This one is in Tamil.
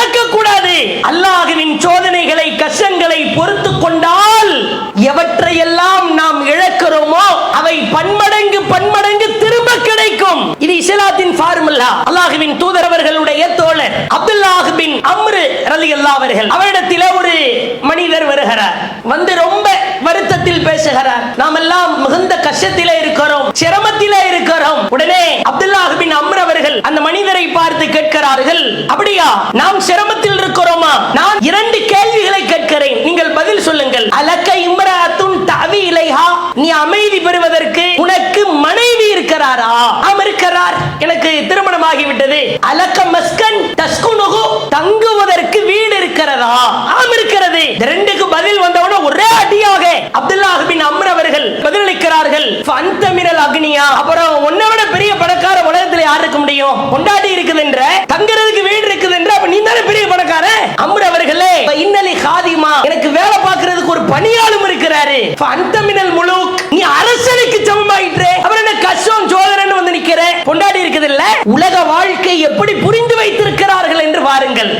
இழக்க கூடாது. அல்லாஹ்வின் சோதனைகளை கஷ்டங்களை பொறுத்து கொண்டால் எவற்றையெல்லாம் நாம் இழக்கிறோமோ அவை பன்மடங்கு பன்மடங்கு திரும்ப கிடைக்கும். இது இஸ்லாத்தின் ஃபார்முலா. அல்லாஹ்வின் தூதர் அவர்களுடைய தோழர் அப்துல்லாஹ் பின் அம்ர் ரலியல்லாஹு அவர்கள் அவரிடத்தில் ஒரு மனிதர் வருகிறார். வந்து ரொம்ப வருத்தத்தில் பேசுகிறார். நாம் எல்லாம் மிகுந்த கஷ்டத்திலே இருக்கிறோம், சிரமத்திலே இருக்கிறோம். உடனே அப்துல்லாஹ் பின் அம்ர் அவர்கள் அந்த மனிதரை பார்த்து கேட்கிறார்கள், அப்படியா நாம் சிரமத்தில் இருக்கிறோமா? நான் 2 கேள்விகளை கேட்கிறேன், நீங்கள் பதில் சொல்லுங்கள். அலக்க இம்ராத்துன் தவி இலைஹா, நீ அமைதி பெறுவதற்கு உனக்கு மனைவி இருக்கிறாரா? ஆம் இருக்கிறார், எனக்கு திருமணமாகி விட்டது. அலக்க மஸ்கன் தஸ்குனுஹு, தங்குவதற்கு வீடு இருக்கிறதா? ஆம் இருக்கிறது. 2க்கு பதில் வந்தவுடனே ஒரே அடியாக அப்துல்லாஹ் பின் அம்ர் அவர்கள் பதிலளிக்கிறார்கள், ஃபஅன்த மினல் அக்னியா, அப்புறம் உன்னை விட பெரிய பணக்கார உலகத்தில் யார் இருக்க முடியும்? கொண்டாடி இருக்குதுன்ற, தங்குறதுக்கு வீடு இருக்குதுன்ற, அப்ப நீ தானே பெரிய பணக்கார. அம்ர் அவர்களே, இன்னலி காதிமா, எனக்கு வேலை பார்க்கிறதுக்கு ஒரு பணியாளும் இருக்கிறாரு. ஃபஅன்த மினல் முலூக், நீ அரசனுக்கு சமமாயிற்றே, அப்புறம் என்ன கஷ்டம் சோதனைன்னு வந்து நிக்கிற? கொண்டாடி இருக்குது இல்ல. உலக வாழ்க்கை எப்படி புரிந்து வைத்திருக்கிறார்கள் என்று பாருங்கள்.